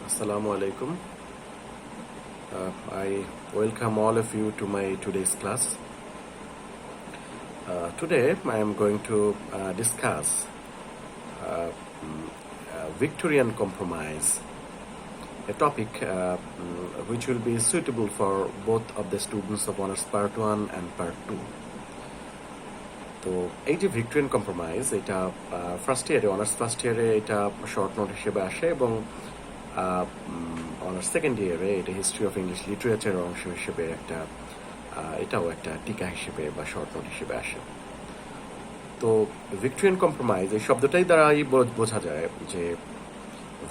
Assalamu alaikum. I welcome all of you to my today's class. Today I am going to discuss Victorian compromise, a topic which will be suitable for both of the students of Honours Part 1 and Part 2. তো এই যে Victorian compromise, এটা first ইয়ারে, honours first ইয়ারে এটা short note হিসেবে আসে, এবং অনার্স সেকেন্ড ইয়ারে এটা হিস্ট্রি অফ ইংলিশ লিটারেচারের অংশ হিসেবে এটাও একটা টিকা হিসেবে বা শর্ট নোট হিসেবে আসে। তো ভিক্টোরিয়ান কম্প্রোমাইজ এই শব্দটাই দ্বারাই বোঝা যায় যে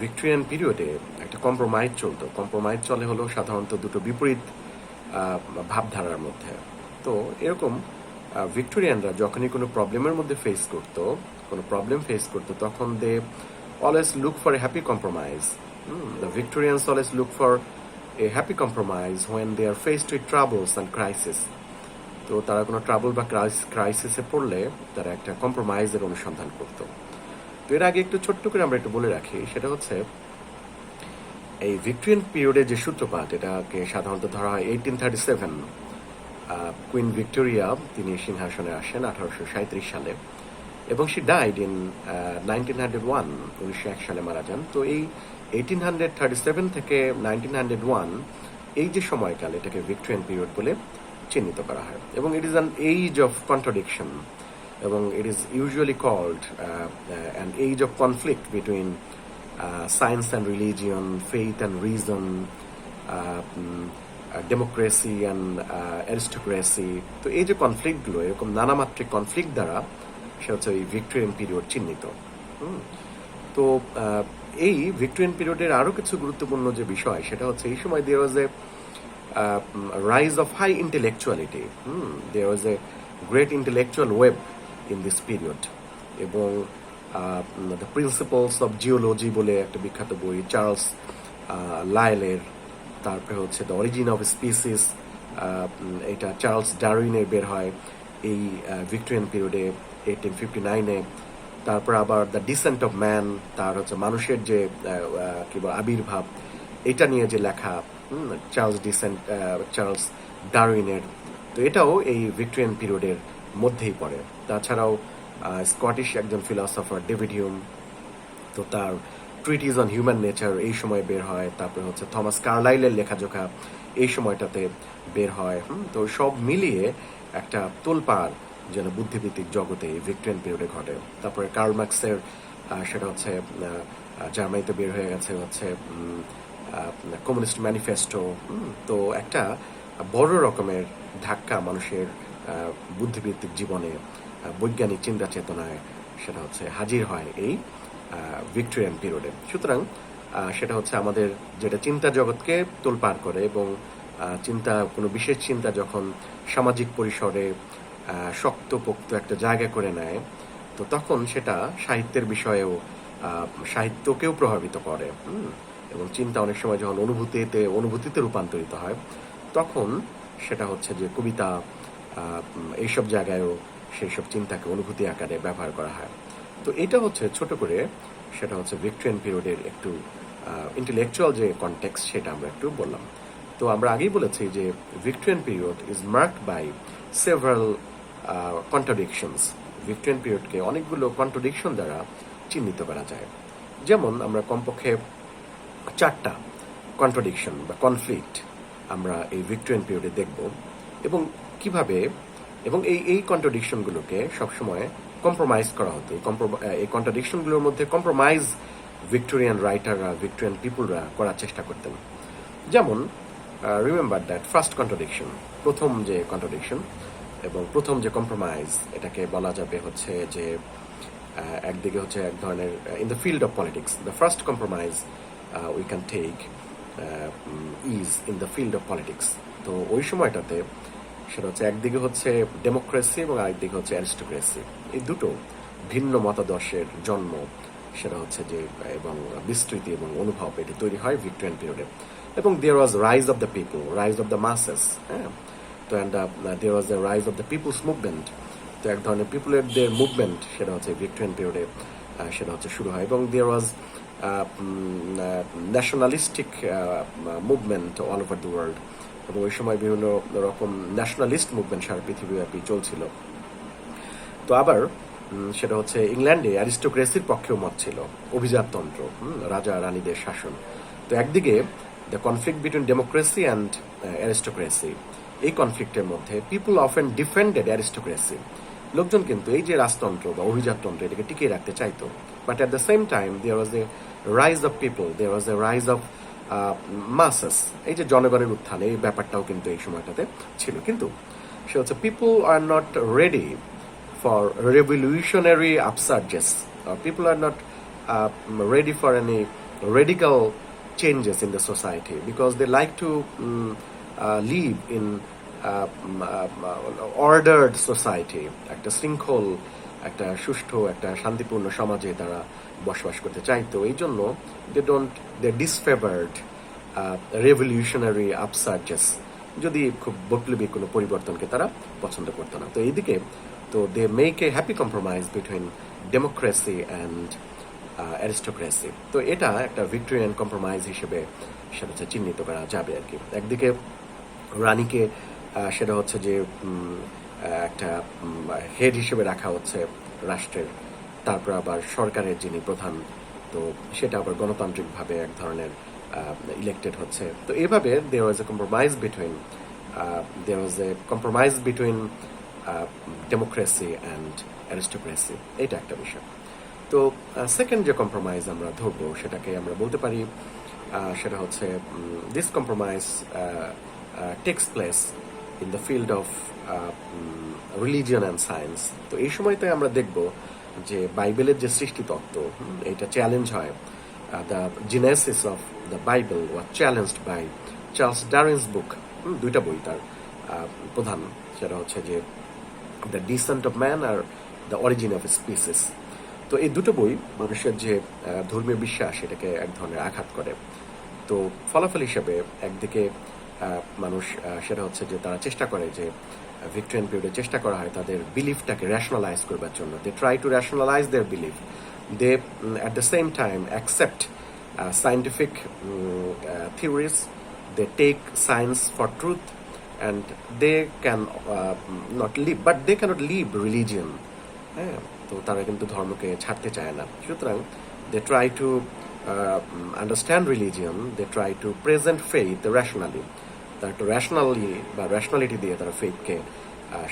ভিক্টোরিয়ান পিরিয়ডে একটা কম্প্রোমাইজ চলতো। কম্প্রোমাইজ চলে হলো সাধারণত দুটো বিপরীত ভাবধারার মধ্যে। তো এরকম ভিক্টোরিয়ানরা যখনই কোনো প্রবলেমের মধ্যে কোনো প্রবলেম ফেস করতো, তখন they always look for a happy compromise. The Victorians always look for a happy compromise when they are faced with troubles and crisis. তো তারা কোনো ট্রাবল বা ক্রাইসিসে পড়লে তারা একটা কম্প্রোমাইজের অনুসন্ধান করতো। তো এর আগে একটু ছোট্ট করে আমরা একটু বলে রাখি, সেটা হচ্ছে এই ভিক্টোরিয়ান পিরিয়ডের যে সূত্রপাত, এটাকে সাধারণত ধরা হয় 1837। কুইন ভিক্টোরিয়া তিনি সিংহাসনে আসেন 1837 সালে, এবং সি ডাইড ইন 1901, 1901 সালে মারা যান। তো এই 1837 থেকে 1901 এই যে সময়কাল, এটাকে ভিক্টোরিয়ান পিরিয়ড বলে চিহ্নিত করা হয়, এবং it is an age of contradiction, এবং it is usually called an age of conflict between science and religion, faith and reason, democracy and aristocracy. তো এই যে কনফ্লিক্টগুলো, এরকম নানামাত্রিক কনফ্লিক্ট দ্বারা সে হচ্ছে এই ভিক্টোরিয়ান পিরিয়ড চিহ্নিত। তো এই ভিক্টোরিয়ান পিরিয়ডের আরো কিছু গুরুত্বপূর্ণ যে বিষয়, সেটা হচ্ছে এই সময় there was a rise of high intellectuality. There was a great intellectual wave in this period, এবং দ্য প্রিন্সিপালস অফ জিওলজি বলে একটা বিখ্যাত বই চার্লস লাইলের, তারপরে হচ্ছে দ্য অরিজিন অফ স্পিসিস, এটা চার্লস ডারউইনের বের হয় এই ভিক্টোরিয়ান পিরিয়ডে 1859-এ। তারপর আবার দ্য ডিসেন্ট অফ ম্যান, তার হচ্ছে মানুষের যে আবির্ভাব, এটা নিয়ে যে লেখা চার্লস ডারউইনের, তো এটাও এই ভিক্টোরিয়ান পিরিয়ডের মধ্যেই পড়ে। তাছাড়াও স্কটিশ একজন ফিলসফার ডেভিড হিউম, তো তার ট্রিটিজ অন হিউম্যান নেচার এই সময় বের হয়। তারপরে হচ্ছে থমাস কার্লাইলের লেখাজোখা এই সময়টাতে বের হয়। তো সব মিলিয়ে একটা তোলপাড় যেন বুদ্ধিভিত্তিক জগতে এই ভিক্টোরিয়ান পিরিয়ডে ঘটে। তারপরে কার্ল মার্কসের সেটা হচ্ছে জার্মানিতে বের হয়ে গেছে হচ্ছে কমিউনিস্ট ম্যানিফেস্টো। তো একটা বড় রকমের ধাক্কা মানুষের বুদ্ধিভিত্তিক জীবনে, বৈজ্ঞানিক চিন্তা চেতনায় সেটা হচ্ছে হাজির হয় এই ভিক্টোরিয়ান পিরিয়ডে। সুতরাং সেটা হচ্ছে আমাদের যেটা চিন্তা জগৎকে তোলপাড় করে, এবং কোনো বিশেষ চিন্তা যখন সামাজিক পরিসরে শক্তপোক্ত একটা জায়গা করে নেয়, তো তখন সেটা সাহিত্যের সাহিত্যকেও প্রভাবিত করে, এবং চিন্তা অনেক সময় যখন অনুভূতিতে রূপান্তরিত হয়, তখন সেটা হচ্ছে যে কবিতা, এইসব জায়গায়ও সেই সব চিন্তাকে অনুভূতি আকারে ব্যবহার করা হয়। তো এটা হচ্ছে ছোট করে সেটা হচ্ছে ভিক্টোরিয়ান পিরিয়ডের একটু ইন্টেলেকচুয়াল যে কনটেক্সট, সেটা আমরা একটু বললাম। তো আমরা আগেই বলেছি যে Victorian period is marked by several contradictions. Victorian পিরিয়ডকে অনেকগুলো কন্ট্রাডিকশন দ্বারা চিহ্নিত করা যায়। যেমন আমরা কমপক্ষে 4টা কন্ট্রাডিকশন বা কনফ্লিক্ট আমরা এই ভিক্টোরিয়ান পিরিয়ডে দেখব, এবং কিভাবে, এবং এই কন্ট্রাডিকশনগুলোকে সবসময় কম্প্রোমাইজ করা হতো। এই কন্ট্রাডিকশনগুলোর মধ্যে কম্প্রোমাইজ ভিক্টোরিয়ান রাইটাররা, ভিক্টোরিয়ান পিপুলরা করার চেষ্টা করতেন। যেমন রিমেম্বার দ্যাট ফার্স্ট কন্ট্রাডিকশন, প্রথম যে কন্ট্রাডিকশন এবং প্রথম যে কম্প্রোমাইজ, এটাকে বলা যাবে হচ্ছে যে একদিকে হচ্ছে এক ধরনের in the field of politics, the first compromise we can take is in the field of politics. তো ওই সময়টাতে সেটা হচ্ছে একদিকে হচ্ছে ডেমোক্রেসি এবং আরেকদিকে হচ্ছে অ্যারিস্টোক্রেসি। এই দুটো ভিন্ন মতাদর্শের জন্ম, সেটা হচ্ছে যে এবং বিস্তৃতি এবং অনুভব, এটি তৈরি হয় ভিক্টোরিয়ান পিরিয়ডে। এবং there was rise of the people, rise of the masses, হ্যাঁ। তো and there was the rise of the people's movement. তো এক ধরনের পিপুলের মুভমেন্ট, সেটা হচ্ছে ভিক্টোরিয়ান পিরিয়ডে সেটা হচ্ছে শুরু হয়। এবং there was nationalistic movement all over the world, এবং ওই সময় বিভিন্ন রকম ন্যাশনালিস্ট মুভমেন্ট সারা পৃথিবীব্যাপী চলছিল। তো আবার সেটা হচ্ছে ইংল্যান্ডে অ্যারিস্টোক্রেসির পক্ষেও মত ছিল, অভিজাততন্ত্র, রাজা রানীদের শাসন। তো একদিকে the conflict between democracy and aristocracy, এই কনফ্লিক্টের মধ্যে পিপল অফেন ডিফেন্ডেড অ্যারিস্টোক্রেসি, লোকজন কিন্তু এই যে রাজতন্ত্র বা অভিজাততন্ত্র এটাকে টিকিয়ে রাখতে চাইতো। But at the same time there was a rise of people, there was a rise of masses, এই যে জনগণের উত্থান, এই ব্যাপারটাও কিন্তু এই সময়টাতে ছিল। কিন্তু সে হচ্ছে people are not ready for revolutionary upsurges. People are not ready for any radical changes in the society because they like to live in ordered society. একটা শৃঙ্খল, একটা সুষ্ঠু, একটা শান্তিপূর্ণ সমাজে তারা বসবাস করতে চাইতো। এই জন্য they disfavored revolutionary upsurges, যদি খুব বৈপ্লবিক কোনো পরিবর্তনকে তারা পছন্দ করতো না। তো এইদিকে তো they make a happy compromise between democracy and aristocracy. তো এটা একটা ভিক্টোরিয়ান কম্প্রোমাইজ হিসেবে সেটা হচ্ছে চিহ্নিত করা যাবে আর কি। একদিকে রানীকে সেটা হচ্ছে যে একটা হেড হিসেবে রাখা হচ্ছে রাষ্ট্রের, তারপর আবার সরকারের যিনি প্রধান, তো সেটা আবার গণতান্ত্রিকভাবে এক ধরনের ইলেক্টেড হচ্ছে। তো এইভাবে there was a compromise between democracy and aristocracy, এটা একটা বিষয়। তো সেকেন্ড যে কম্প্রোমাইজ আমরা ধরবো সেটাকে আমরা বলতে পারি সেটা হচ্ছে this compromise takes place in the field of religion and science. তো এই সময়তে আমরা দেখব যে বাইবেলের যে সৃষ্টিতত্ত্ব, এটা চ্যালেঞ্জ হয়। The genesis of the Bible was challenged by Charles Darwin's book, দুইটা বই তার প্রধান, সেটা হচ্ছে যে দ্য ডিসেন্ট অফ ম্যান আর দ্য অরিজিন অফ স্পিসিস। তো এই দুটো বই মানুষের যে ধর্মীয় বিশ্বাস এটাকে এক ধরনের আঘাত করে। তো ফলাফল হিসেবে একদিকে মানুষ সেটা হচ্ছে যে তারা চেষ্টা করে যে ভিক্টোরিয়ান পিরিয়ডে চেষ্টা করা হয় তাদের বিলিফটাকে রেশনালাইজ করবার জন্য। They try to rationalize their belief, they at the same time accept scientific theories, they take science for truth, and they can not live, but they cannot leave religion. হ্যাঁ, তো তারা কিন্তু ধর্মকে ছাড়তে চায় না। সুতরাং they try to understand religion, they try to present faith rationally. তারা একটু র্যাশনালি বা র্যাশনালিটি দিয়ে তারা ফেথকে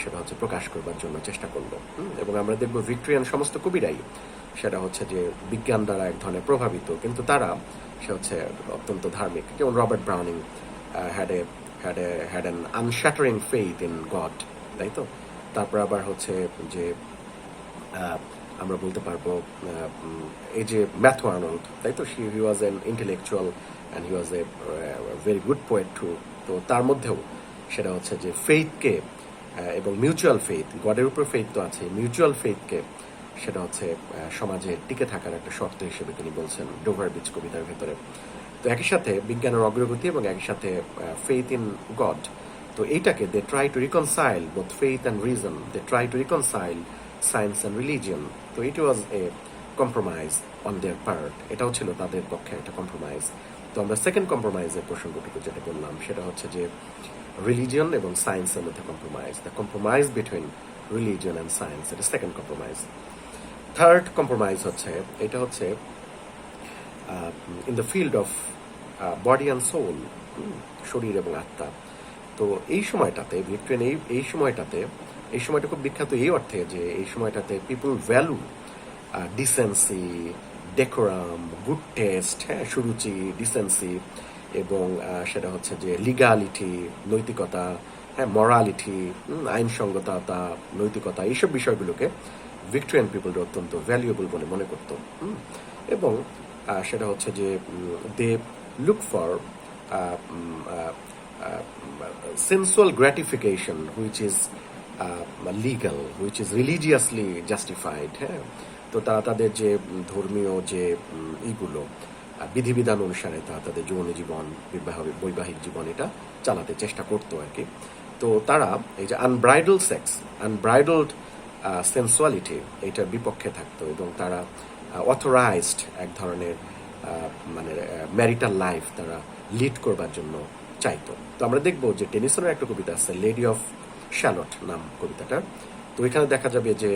সেটা হচ্ছে প্রকাশ করবার জন্য চেষ্টা করলো। এবং আমরা দেখবো ভিক্টোরিয়ান সমস্ত কবিরাই সেটা হচ্ছে যে বিজ্ঞান দ্বারা এক ধরনের প্রভাবিত, কিন্তু তারা সে হচ্ছে অত্যন্ত ধার্মিক। যেমন Robert Browning had an unshattering faith in God, তাই তো। তারপর আবার হচ্ছে যে আমরা বলতে পারবো এই যে ম্যাথু আর্নল্ড, তাই তো, he was an intellectual and he was a very good poet too. তো তার মধ্যেও সেটা হচ্ছে যে ফেইথকে এবং মিউচুয়াল ফেইথ, গডের উপর ফেইথ তো আছে, মিউচুয়াল ফেইথকে সেটা হচ্ছে সমাজে টিকে থাকার একটা শর্ত হিসেবে তিনি বলছেন ডোভার বিচ কবিতার ভেতরে। তো একই সাথে বিজ্ঞানের অগ্রগতি এবং একই সাথে ফেইথ ইন গড, তো এইটাকে they try to reconcile both faith and reason, they try to reconcile science and religion. তো it was a compromise on their part, এটাও ছিল তাদের পক্ষে একটা কম্প্রোমাইজ। তো আমরা সেকেন্ড কম্প্রোমাইজের প্রসঙ্গটুকু যেটা বললাম সেটা হচ্ছে যে রিলিজিয়ন এবং সায়েন্সের মধ্যে compromise, the compromise between religion and science, এটা সেকেন্ড কম্প্রোমাইজ। থার্ড কম্প্রোমাইজ হচ্ছে এটা হচ্ছে in the field of body and soul, শরীর এবং আত্মা। তো এই সময়টাতে ভিক্টোরিয়ান এই সময়টা খুব বিখ্যাত এই অর্থে যে এই সময়টাতে people value decency, decorum, good test, হ্যাঁ, সুরুচি, ডিসেন্সি, এবং সেটা হচ্ছে যে লিগালিটি, নৈতিকতা, হ্যাঁ, মরালিটি, আইনসঙ্গততা, নৈতিকতা, এইসব বিষয়গুলোকে ভিক্টোরিয়ান পিপলরা অত্যন্ত ভ্যালুয়েবল বলে মনে করত। এবং সেটা হচ্ছে যে they look for sensual gratification which is legal, which is religiously justified. হ্যাঁ, তো তারা তাদের যে ধর্মীয় যে ইগুলো বিধিবিধান অনুসারে তাদের যৌন জীবন, বৈবাহিক জীবন এটা চালাতে চেষ্টা করতো আর কি। তো তারা এই যে আনব্রাইডেলড সেক্স, আনব্রাইডেলড সেন্সুয়ালিটি, এটার বিপক্ষে থাকতো এবং তারা অথরাইজড এক ধরনের মানে ম্যারিটাল লাইফ তারা লিড করবার জন্য চাইতো। তো আমরা দেখবো যে টেনিসনের একটা কবিতা আছে, লেডি অফ শ্যালট নাম কবিতাটার। তো এখানে দেখা যাবে যে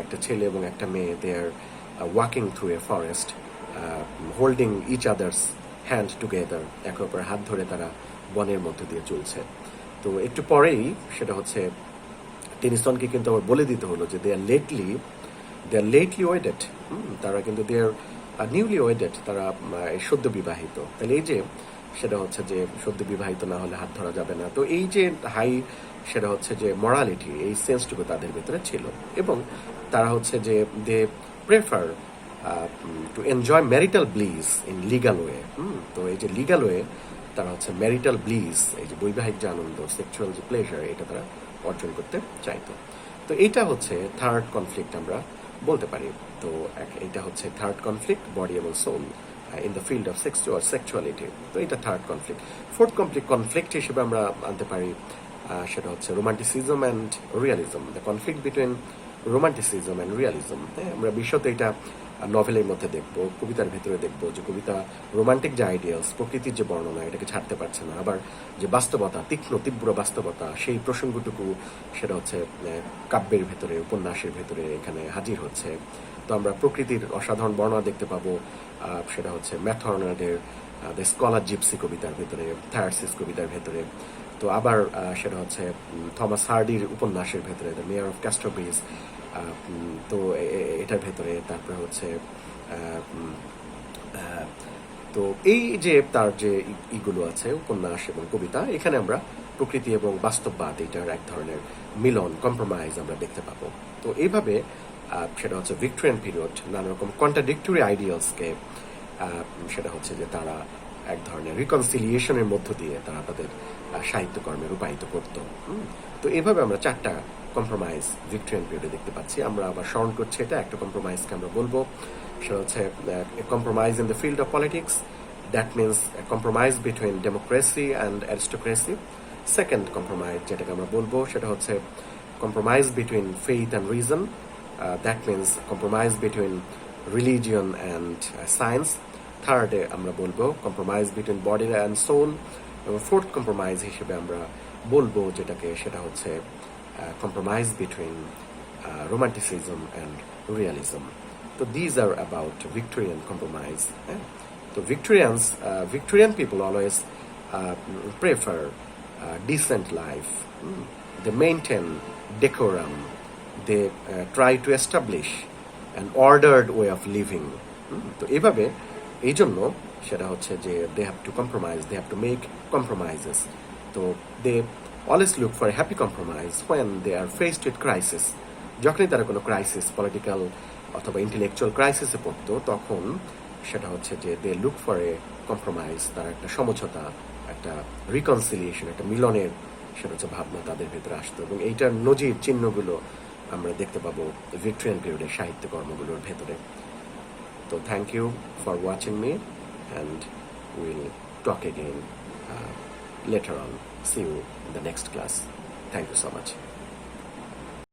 একটা ছেলে এবং একটা মেয়ে they are walking through a forest, holding each other's hand together, একে অপরের হাত ধরে তারা বনের মধ্যে দিয়ে চলছে। তো একটু পরেই সেটা হচ্ছে টেনিসনকে কিন্তু আবার বলে দিতে হলো যে দে আর লেটলি ওয়েডেড, তারা কিন্তু দে আর নিউলি ওয়েডেড, তারা সদ্য বিবাহিত। তাহলে এই যে সেটা হচ্ছে যে সদ্য বিবাহিত না হলে হাত ধরা যাবে না। তো এই যে হাই সেটা হচ্ছে যে মরালিটি, এই সেন্সটুকু তাদের ভিতরে ছিল, এবং তারা হচ্ছে যে they prefer to enjoy marital bliss in legal way. তো এই যে লিগাল ওয়ে তারা হচ্ছে ম্যারিটাল ব্লিজ, এই যে বৈবাহিক যে আনন্দ, সেক্সুয়াল যে প্লেজার, এটা তারা অর্জন করতে চাইতো। তো এইটা হচ্ছে থার্ড কনফ্লিক্ট আমরা বলতে পারি। তো এটা হচ্ছে থার্ড কনফ্লিক্ট, বডি এবং soul in the field of sexuality. তো এটা থার্ড কনফ্লিক্ট। ফোর্থ কনফ্লিক্ট হিসেবে আমরা আনতে পারি সেটা হচ্ছে romanticism and realism, the conflict between romanticism and realism. হ্যাঁ, আমরা বিশ্বতে এটা নভেলের মধ্যে দেখবো, কবিতার ভিতরে দেখবো যে কবিতা রোমান্টিক যে আইডিয়ালস, প্রকৃতির যে বর্ণনা, এটাকে ছাড়তে পারছে না। আবার যে বাস্তবতা, তীব্র বাস্তবতা, সেই প্রসঙ্গটুকু সেটা হচ্ছে কাব্যের ভেতরে, উপন্যাসের ভেতরে এখানে হাজির হচ্ছে। তো আমরা প্রকৃতির অসাধারণ বর্ণনা দেখতে পাবো সেটা হচ্ছে ম্যাথরনাডের দ্য স্কলার জিপসি কবিতার ভেতরে, থায়ারসিস কবিতার ভেতরে। তো আবার সেটা হচ্ছে থমাস হার্ডির উপন্যাসের ভেতরে, দ্য মেয়ার অফ ক্যাস্ট্রোব্রিজ। তো এটার ভেতরে তারপরে হচ্ছে তো এই যে তার যে ইগুলো আছে উপন্যাস এবং কবিতা, এখানে আমরা প্রকৃতি এবং বাস্তববাদ এটার এক ধরনের মিলন, কম্প্রোমাইজ আমরা দেখতে পাবো। তো এইভাবে সেটা হচ্ছে ভিক্টোরিয়ান পিরিয়ড নানা রকম কন্ট্রাডিক্টরি আইডিয়ালসকে সেটা হচ্ছে যে তারা এক ধরনের রিকনসিলিয়েশনের মধ্য দিয়ে তারা তাদের সাহিত্যকর্মে রূপায়িত করত। তো এইভাবে আমরা চারটা কম্প্রোমাইজ ভিক্টোরিয়ান পিরিয়ডে দেখতে পাচ্ছি। আমরা আবার স্মরণ করছি এটা একটা কম্প্রোমাইজকে আমরা বলবো সেটা হচ্ছে compromise in the field of politics, that means compromise between democracy and aristocracy. Second compromise যেটাকে আমরা বলবো সেটা হচ্ছে compromise between faith and reason, that means compromise between religion and science. থার্ডে আমরা বলবো compromise between body and soul. এবং fourth compromise হিসেবে আমরা বলবো যেটাকে সেটা হচ্ছে compromise between romanticism and realism. So these are about Victorian compromise. So Victorian people always prefer decent life. They maintain decorum. They try to establish an ordered way of living. তো এইভাবে এই জন্য সেটা হচ্ছে যে they have to compromise, they have to make compromises. তো they always look for a happy compromise when they are faced with crisis. যখনই তারা কোনো ক্রাইসিস, পলিটিক্যাল অথবা ইন্টেলেকচুয়াল ক্রাইসিসে পড়তো, তখন সেটা হচ্ছে যে they look for a compromise, তারা একটা সমঝোতা, একটা রিকনসিলিয়েশন, একটা মিলনের সেটা হচ্ছে ভাবনা তাদের ভেতরে আসতো। এবং এইটার নজির চিহ্নগুলো আমরা দেখতে পাবো ভিক্টোরিয়ান পিরিয়ডের সাহিত্যকর্মগুলোর ভেতরে। তো thank you for watching me and will talk again later on. See you in the next class. Thank you so much.